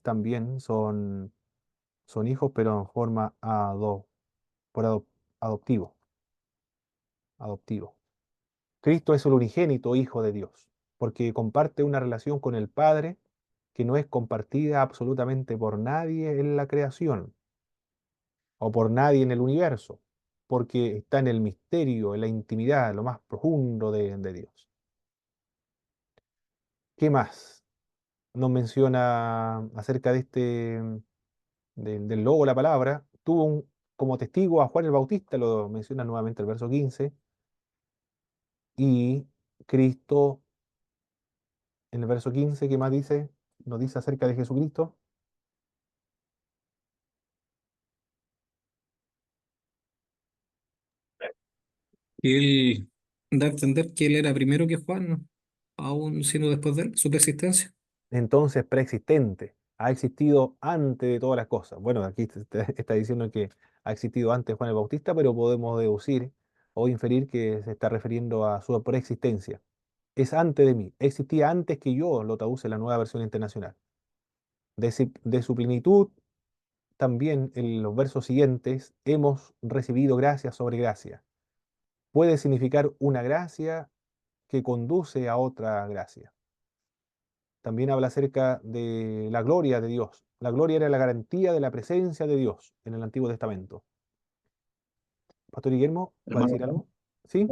también son hijos, pero en forma adoptivo, adoptivo. Cristo es el unigénito Hijo de Dios, porque comparte una relación con el Padre que no es compartida absolutamente por nadie en la creación o por nadie en el universo, porque está en el misterio, en la intimidad, lo más profundo de Dios. ¿Qué más nos menciona acerca de del logo, la palabra? Tuvo como testigo a Juan el Bautista, lo menciona nuevamente el verso 15, y Cristo en el verso 15, ¿qué más dice? Nos dice acerca de Jesucristo. Y él da a entender que él era primero que Juan, ¿no? Aún siendo después de él, su persistencia. Entonces, preexistente. ha existido antes de todas las cosas. Bueno, aquí está diciendo que ha existido antes Juan el Bautista, pero podemos deducir o inferir que se está refiriendo a su preexistencia. Es antes de mí, existía antes que yo, lo traduce la Nueva Versión Internacional. De su plenitud, también en los versos siguientes, hemos recibido gracia sobre gracia. Puede significar una gracia que conduce a otra gracia. También habla acerca de la gloria de Dios. La gloria era la garantía de la presencia de Dios en el Antiguo Testamento. Pastor Guillermo, ¿va a Hermano, decir algo? ¿Sí?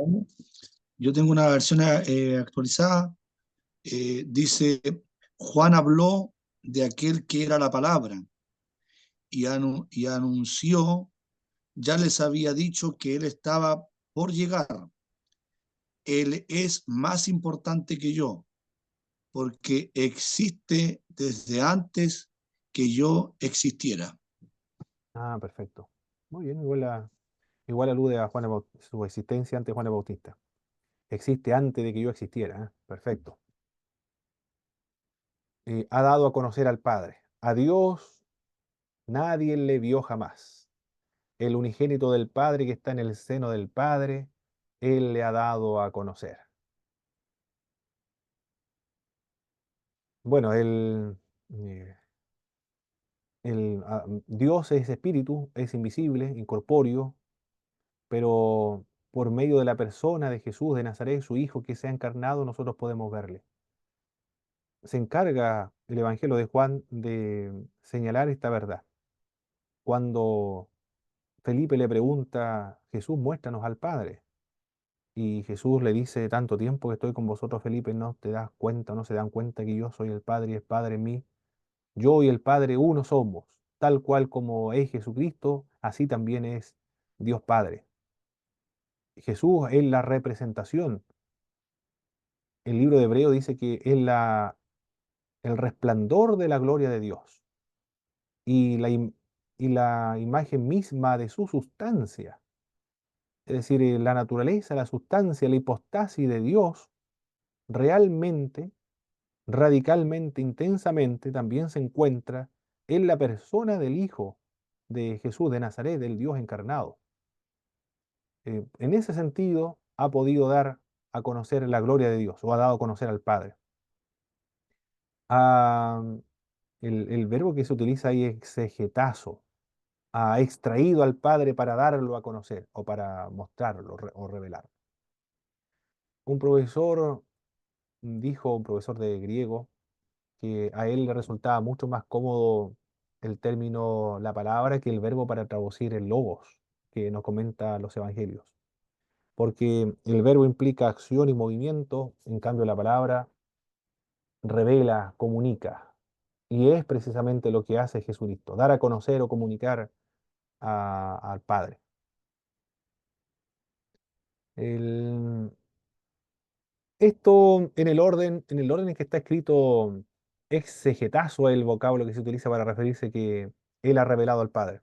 yo tengo una versión actualizada. Dice, Juan habló de aquel que era la palabra y anunció, ya les había dicho que él estaba por llegar. Él es más importante que yo, porque existe desde antes que yo existiera. Ah, perfecto. Muy bien, igual alude a su existencia ante Juan el Bautista. Existe antes de que yo existiera. Perfecto. Ha dado a conocer al Padre. A Dios nadie le vio jamás. El unigénito del Padre que está en el seno del Padre, Él le ha dado a conocer. Bueno, eh, Dios es espíritu, es invisible, incorpóreo, pero por medio de la persona de Jesús de Nazaret, su Hijo que se ha encarnado, nosotros podemos verle. Se encarga el Evangelio de Juan de señalar esta verdad. Cuando Felipe le pregunta, Jesús, muéstranos al Padre. Y Jesús le dice, tanto tiempo que estoy con vosotros, Felipe, no te das cuenta, no se dan cuenta que yo soy el Padre y el Padre en mí. Yo y el Padre uno somos, tal cual como es Jesucristo, así también es Dios Padre. Jesús es la representación. El libro de Hebreo dice que es el resplandor de la gloria de Dios y y la imagen misma de su sustancia. Es decir, la naturaleza, la sustancia, la hipostasis de Dios realmente, radicalmente, intensamente, también se encuentra en la persona del Hijo de Jesús de Nazaret, del Dios encarnado. En ese sentido, ha podido dar a conocer la gloria de Dios o ha dado a conocer al Padre. Ah, el verbo que se utiliza ahí es exegetazo. Ha extraído al Padre para darlo a conocer o para mostrarlo o revelar. Un profesor dijo, un profesor de griego, que a él le resultaba mucho más cómodo el término, la palabra, que el verbo para traducir el logos, que nos comenta los evangelios. Porque el verbo implica acción y movimiento, en cambio la palabra revela, comunica. Y es precisamente lo que hace Jesucristo, dar a conocer o comunicar al Padre. El- Esto en el orden en que está escrito, exegetazo es el vocablo que se utiliza para referirse que Él ha revelado al Padre.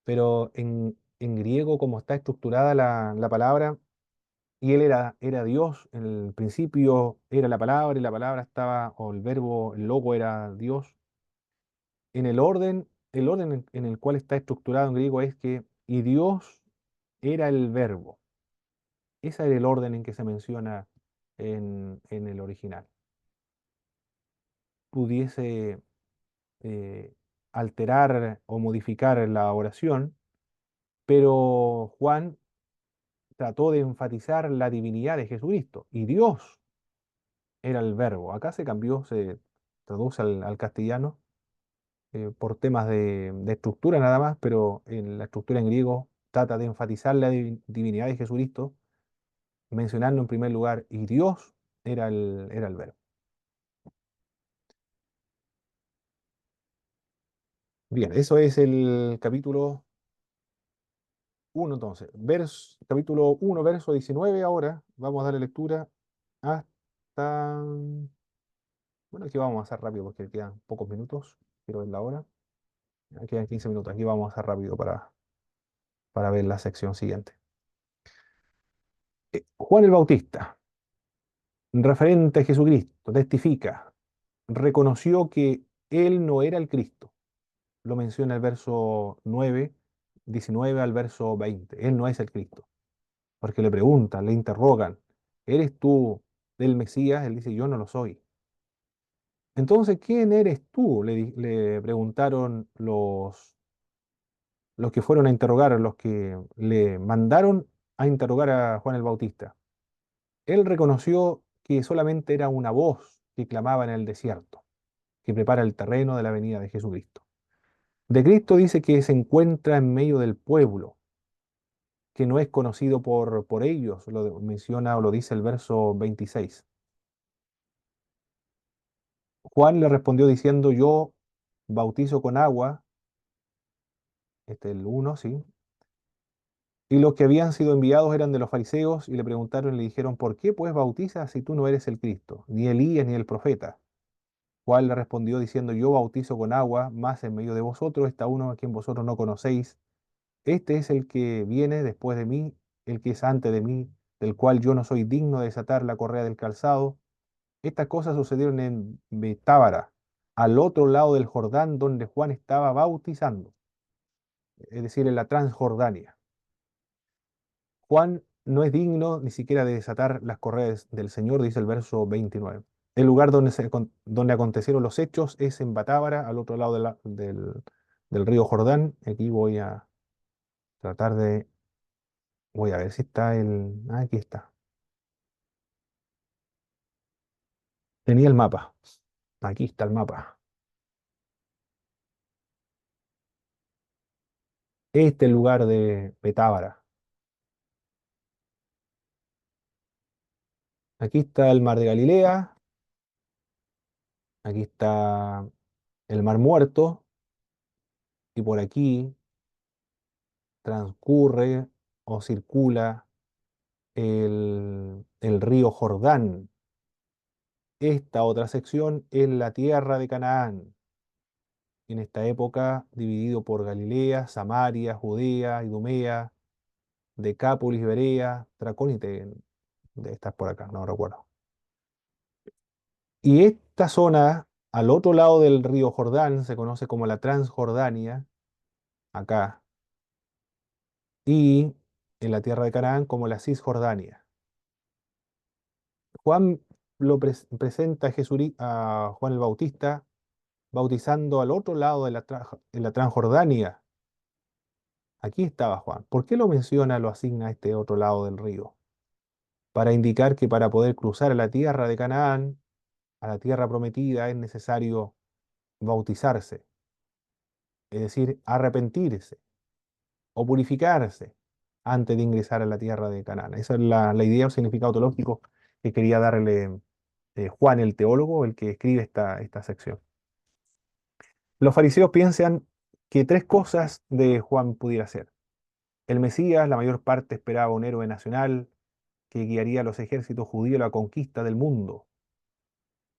Pero en griego, como está estructurada la palabra, y Él era Dios, en el principio era la palabra, y la palabra estaba, o el verbo, el logo era Dios. En el orden en el cual está estructurado en griego es que, y Dios era el verbo. Ese es el orden en que se menciona en el original. Pudiese alterar o modificar la oración, pero Juan trató de enfatizar la divinidad de Jesucristo y Dios era el verbo. Acá se cambió, se traduce al castellano por temas de estructura nada más, pero en la estructura en griego trata de enfatizar la divinidad de Jesucristo, mencionando en primer lugar y Dios era el verbo. Bien, eso es el capítulo 1 entonces. Capítulo 1, verso 19 ahora. Vamos a darle lectura hasta... Bueno, aquí vamos a hacer rápido porque quedan pocos minutos. Quiero ver la hora. Aquí quedan 15 minutos. Aquí vamos a hacer rápido para ver la sección siguiente. Juan el Bautista, referente a Jesucristo, testifica, reconoció que él no era el Cristo. Lo menciona el verso 9, 19 al verso 20. Él no es el Cristo. Porque le preguntan, le interrogan, ¿eres tú del Mesías? Él dice, yo no lo soy. Entonces, ¿quién eres tú? Le preguntaron los que fueron a interrogar, los que le mandaron a interrogar a Juan el Bautista. Él reconoció que solamente era una voz que clamaba en el desierto, que prepara el terreno de la venida de Jesucristo. De Cristo dice que se encuentra en medio del pueblo, que no es conocido por ellos, lo menciona o lo dice el verso 26. Juan le respondió diciendo, yo bautizo con agua, este es el 1, ¿sí? Y los que habían sido enviados eran de los fariseos y le preguntaron y le dijeron, ¿por qué pues bautizas si tú no eres el Cristo, ni Elías ni el profeta? Juan le respondió diciendo, yo bautizo con agua, mas en medio de vosotros está uno a quien vosotros no conocéis. Este es el que viene después de mí, el que es antes de mí, del cual yo no soy digno de desatar la correa del calzado. Estas cosas sucedieron en Betábara, al otro lado del Jordán, donde Juan estaba bautizando, es decir, en la Transjordania. Juan no es digno ni siquiera de desatar las correas del Señor, dice el verso 29. El lugar donde acontecieron los hechos es en Betábara, al otro lado del río Jordán. Aquí voy a tratar de... Voy a ver si está el... Ah, aquí está. Tenía el mapa. Aquí está el mapa. Este es el lugar de Betábara. Aquí está el mar de Galilea. Aquí está el mar Muerto. Y por aquí transcurre o circula el río Jordán. Esta otra sección es la tierra de Canaán. En esta época dividido por Galilea, Samaria, Judea, Idumea, Decápolis, Berea, Traconite, de estas por acá, no recuerdo. Y esta zona, al otro lado del río Jordán, se conoce como la Transjordania, acá, y en la tierra de Canaán como la Cisjordania. Juan presenta a Juan el Bautista bautizando al otro lado de en la Transjordania. Aquí estaba Juan. ¿Por qué lo menciona, lo asigna a este otro lado del río? Para indicar que para poder cruzar a la tierra de Canaán, a la tierra prometida, es necesario bautizarse, es decir, arrepentirse o purificarse antes de ingresar a la tierra de Canaán. Esa es la idea o significado teológico que quería darle Juan, el teólogo, el que escribe esta sección. Los fariseos piensan que tres cosas de Juan pudiera ser. El Mesías, la mayor parte esperaba un héroe nacional que guiaría a los ejércitos judíos a la conquista del mundo.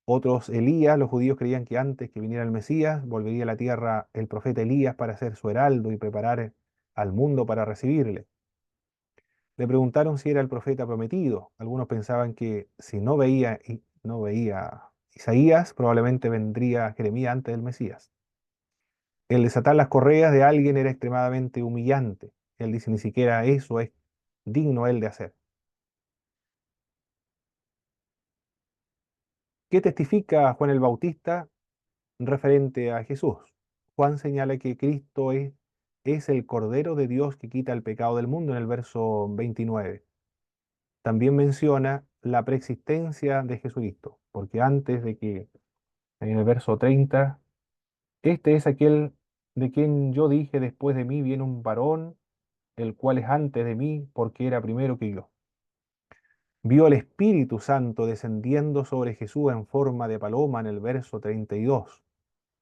Otros, Elías, los judíos creían que antes que viniera el Mesías, volvería a la tierra el profeta Elías para ser su heraldo y preparar al mundo para recibirle. Le preguntaron si era el profeta prometido. Algunos pensaban que si no veía Isaías, probablemente vendría Jeremías antes del Mesías. El desatar las correas de alguien era extremadamente humillante. Él dice, ni siquiera eso es digno él de hacer. ¿Qué testifica Juan el Bautista referente a Jesús? Juan señala que Cristo es el Cordero de Dios que quita el pecado del mundo en el verso 29. También menciona la preexistencia de Jesucristo, porque antes de que, en el verso 30, este es aquel de quien yo dije, después de mí viene un varón, el cual es antes de mí, porque era primero que yo. Vio al Espíritu Santo descendiendo sobre Jesús en forma de paloma en el verso 32.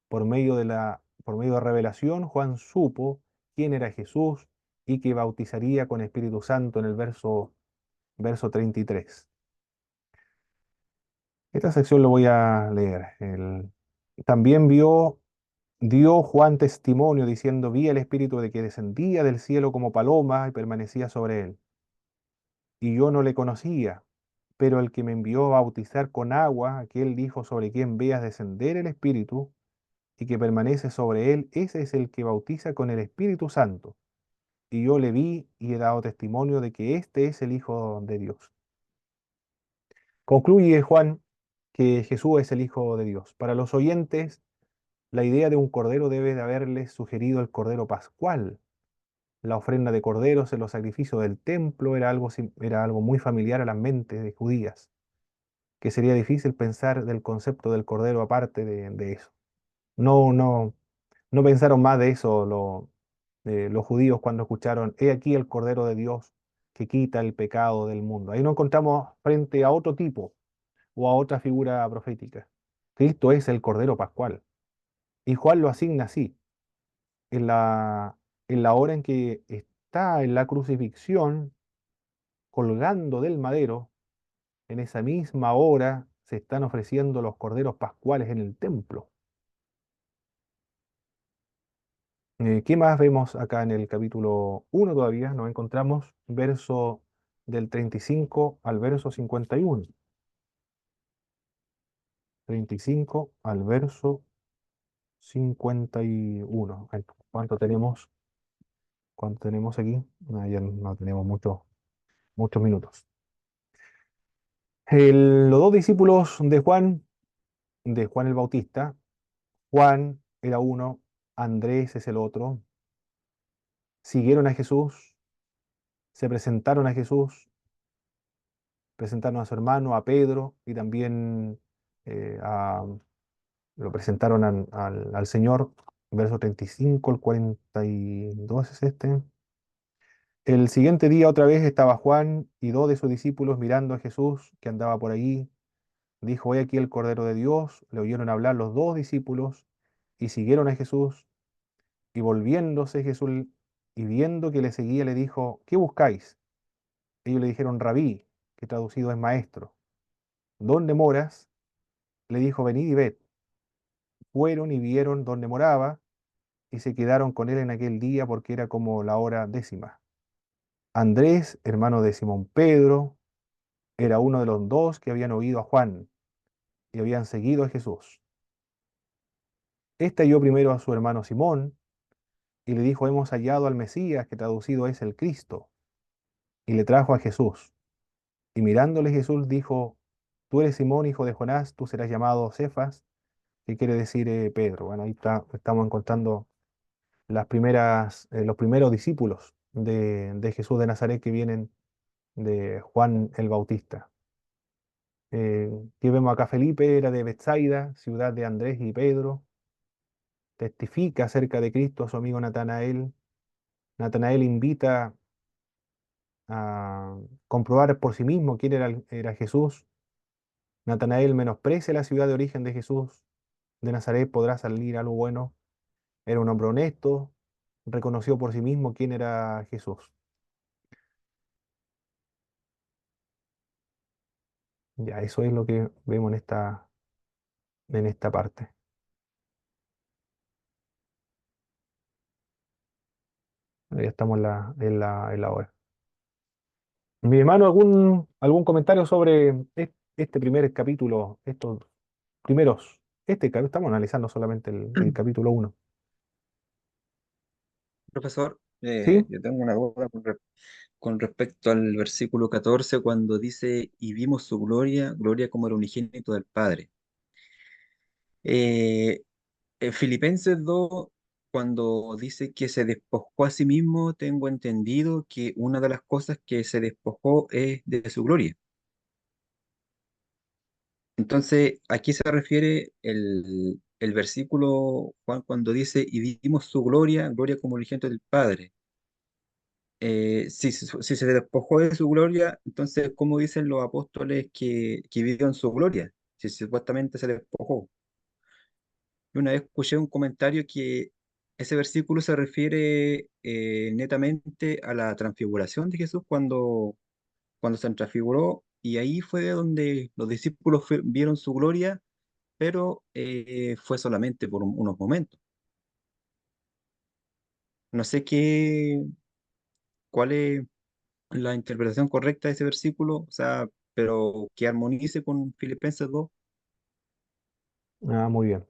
Por medio de revelación, Juan supo quién era Jesús y que bautizaría con Espíritu Santo en el verso 33. Esta sección lo voy a leer. También dio Juan testimonio diciendo, vi el Espíritu de que descendía del cielo como paloma y permanecía sobre él. Y yo no le conocía, pero el que me envió a bautizar con agua, aquel dijo sobre quien veas descender el Espíritu y que permanece sobre él, ese es el que bautiza con el Espíritu Santo. Y yo le vi y he dado testimonio de que este es el Hijo de Dios. Concluye Juan que Jesús es el Hijo de Dios. Para los oyentes, la idea de un cordero debe de haberles sugerido el cordero pascual. La ofrenda de corderos en los sacrificios del templo era algo muy familiar a las mentes de judías, que sería difícil pensar del concepto del cordero aparte de eso. No, no, no pensaron más de eso los judíos cuando escucharon, he aquí el Cordero de Dios que quita el pecado del mundo. Ahí nos encontramos frente a otro tipo o a otra figura profética. Cristo es el Cordero Pascual. Y Juan lo asigna así, en la hora en que está en la crucifixión, colgando del madero, en esa misma hora se están ofreciendo los corderos pascuales en el templo. ¿Qué más vemos acá en el capítulo 1 todavía? Nos encontramos verso del 35 al verso 51. 35 al verso 51. Ay, ¿cuánto tenemos aquí? Ya no tenemos muchos minutos. Los dos discípulos de Juan el Bautista, Juan era uno, Andrés es el otro, siguieron a Jesús, se presentaron a Jesús, presentaron a su hermano, a Pedro, y también eh, a- lo presentaron al Señor, verso 35 al 42 es este. El siguiente día otra vez estaba Juan y dos de sus discípulos mirando a Jesús que andaba por allí. Dijo, he aquí el Cordero de Dios. Le oyeron hablar los dos discípulos y siguieron a Jesús. Y volviéndose Jesús y viendo que le seguía, le dijo, ¿qué buscáis? Ellos le dijeron, Rabí, que traducido es maestro. ¿Dónde moras? Le dijo, venid y ved. Fueron y vieron dónde moraba y se quedaron con él en aquel día porque era como la hora décima. Andrés, hermano de Simón Pedro, era uno de los dos que habían oído a Juan y habían seguido a Jesús. Este halló primero a su hermano Simón y le dijo, hemos hallado al Mesías, que traducido es el Cristo, y le trajo a Jesús. Y mirándole Jesús dijo, tú eres Simón, hijo de Jonás, tú serás llamado Cefas, que quiere decir Pedro. Bueno, ahí estamos encontrando los primeros discípulos de Jesús de Nazaret que vienen de Juan el Bautista. Aquí vemos acá Felipe, era de Betsaida, ciudad de Andrés y Pedro, testifica acerca de Cristo a su amigo Natanael. Natanael invita a comprobar por sí mismo quién era Jesús. Natanael menosprecia la ciudad de origen de Jesús. De Nazaret podrá salir algo bueno. Era un hombre honesto, reconoció por sí mismo quién era Jesús. Ya, eso es lo que vemos en esta parte. Ya estamos en la hora. Mi hermano, ¿algún comentario sobre este primer capítulo, estos primeros, estamos analizando solamente el capítulo 1? Profesor, ¿Sí? yo tengo una duda con respecto al versículo 14 cuando dice, y vimos su gloria, gloria como el unigénito del Padre. Eh, en Filipenses 2, cuando dice que se despojó a sí mismo, tengo entendido que una de las cosas que se despojó es de su gloria. Entonces, ¿a qué se refiere el versículo, Juan, cuando dice, y vimos su gloria, gloria como unigénito del Padre? Si se despojó de su gloria, entonces, ¿cómo dicen los apóstoles que vivieron su gloria? Si supuestamente se despojó. Y una vez escuché un comentario que ese versículo se refiere netamente a la transfiguración de Jesús cuando se transfiguró, y ahí fue donde los discípulos vieron su gloria, pero fue solamente por unos momentos. No sé cuál es la interpretación correcta de ese versículo, o sea, pero que armonice con Filipenses 2. Ah, muy bien.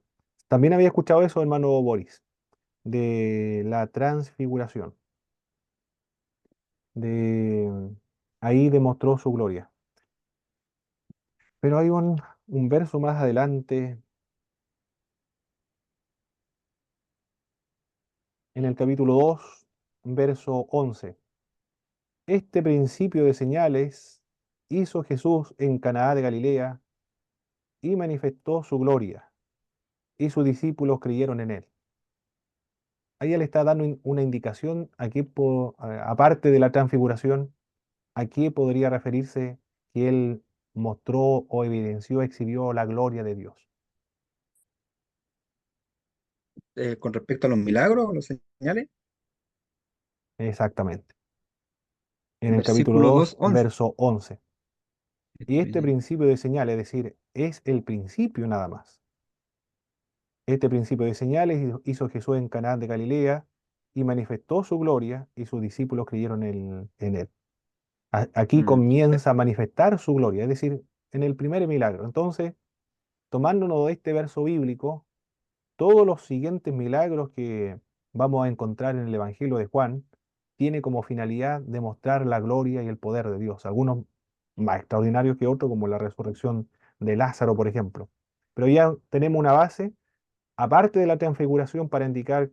También había escuchado eso, hermano Boris, de la transfiguración, de ahí demostró su gloria. Pero hay un verso más adelante, en el capítulo 2, verso 11. Este principio de señales hizo Jesús en Canaá de Galilea y manifestó su gloria, y sus discípulos creyeron en él. Ahí él está dando una indicación a qué, aparte de la transfiguración, a qué podría referirse que él mostró o evidenció, exhibió la gloria de Dios. Con respecto a los milagros, los señales, Exactamente. En el capítulo versículo 2 2, 11. verso 11. Y este principio de señales, es decir, es el principio nada más. Este principio de señales hizo Jesús en Canaán de Galilea y manifestó su gloria y sus discípulos creyeron en él. Aquí Mm, comienza a manifestar su gloria, es decir, en el primer milagro. Entonces, tomándonos de este verso bíblico, todos los siguientes milagros que vamos a encontrar en el Evangelio de Juan tiene como finalidad demostrar la gloria y el poder de Dios. Algunos más extraordinarios que otros, como la resurrección de Lázaro, por ejemplo. Pero ya tenemos una base, aparte de la transfiguración, para indicar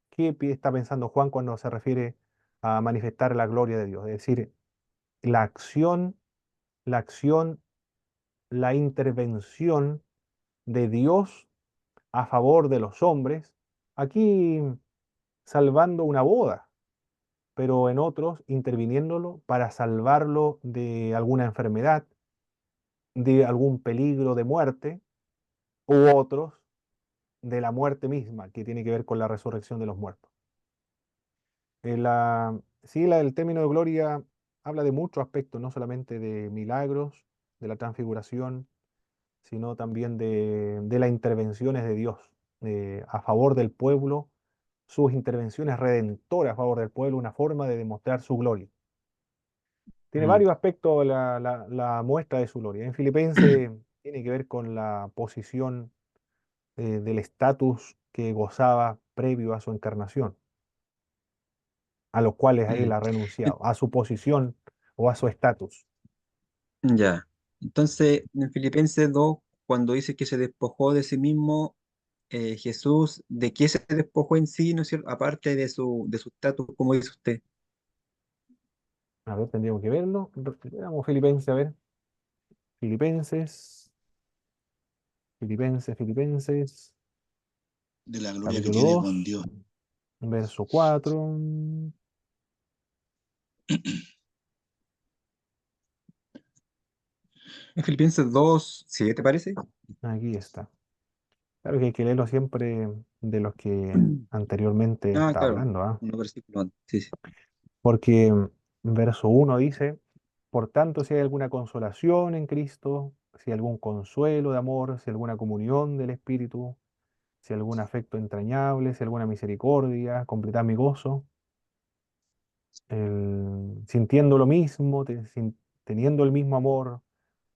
qué está pensando Juan cuando se refiere a manifestar la gloria de Dios. Es decir, la acción, la acción, la intervención de Dios a favor de los hombres, aquí salvando una boda, pero en otros interviniéndolo para salvarlo de alguna enfermedad, de algún peligro de muerte, u otros de la muerte misma, que tiene que ver con la resurrección de los muertos. Sí, el término de gloria habla de muchos aspectos, no solamente de milagros, de la transfiguración, sino también de las intervenciones de Dios a favor del pueblo, sus intervenciones redentoras a favor del pueblo, una forma de demostrar su gloria. Tiene mm, varios aspectos la muestra de su gloria. En Filipenses tiene que ver con la posición del estatus que gozaba previo a su encarnación, a los cuales él mm. ha renunciado, a su posición o a su estatus. Ya. Entonces, en Filipenses 2, cuando dice que se despojó de sí mismo, Jesús, ¿de qué se despojó en sí, no es cierto? Aparte de su estatus, como dice usted. A ver, tendríamos que verlo. Veamos Filipenses, a ver. Filipenses, Filipenses, de la gloria que capítulo tiene con 2, Dios. verso 4. En Filipenses 2, ¿sí te parece? Aquí está. Claro que hay que leerlo siempre de los que anteriormente Ah, está claro, hablando, ¿ah? unos versículos antes. Sí, sí. Porque verso 1 dice, por tanto, si hay alguna consolación en Cristo, si hay algún consuelo de amor, si hay alguna comunión del Espíritu, si hay algún afecto entrañable, si hay alguna misericordia, completad mi gozo, sintiendo lo mismo, teniendo el mismo amor,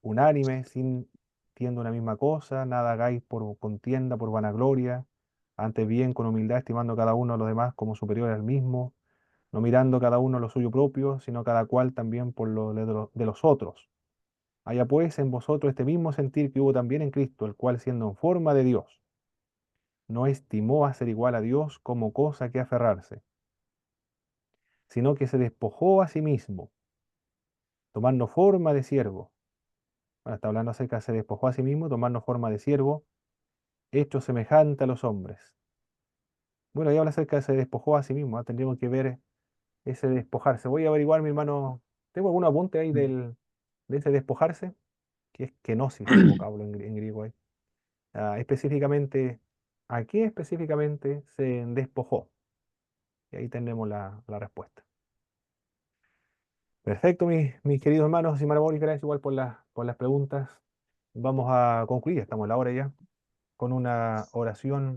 unánime, sintiendo una misma cosa, nada hagáis por contienda, por vanagloria, antes bien con humildad, estimando cada uno a los demás como superiores al mismo, no mirando cada uno lo suyo propio, sino cada cual también por lo de los otros. Haya pues en vosotros este mismo sentir que hubo también en Cristo, el cual siendo en forma de Dios, no estimó a ser igual a Dios como cosa que aferrarse, sino que se despojó a sí mismo, tomando forma de siervo. Bueno, está hablando acerca de se despojó a sí mismo, tomando forma de siervo, hecho semejante a los hombres. Bueno, ya habla acerca de se despojó a sí mismo, ¿ah? Tendríamos que ver ese despojarse. Voy a averiguar, mi hermano, tengo algún apunte ahí de ese despojarse, que es kenosis, el vocablo en griego ahí. Específicamente, ¿a qué específicamente se despojó? Y ahí tenemos la respuesta. Perfecto, mis queridos hermanos y hermanas, gracias igual por las preguntas. Vamos a concluir, estamos a la hora ya, con una oración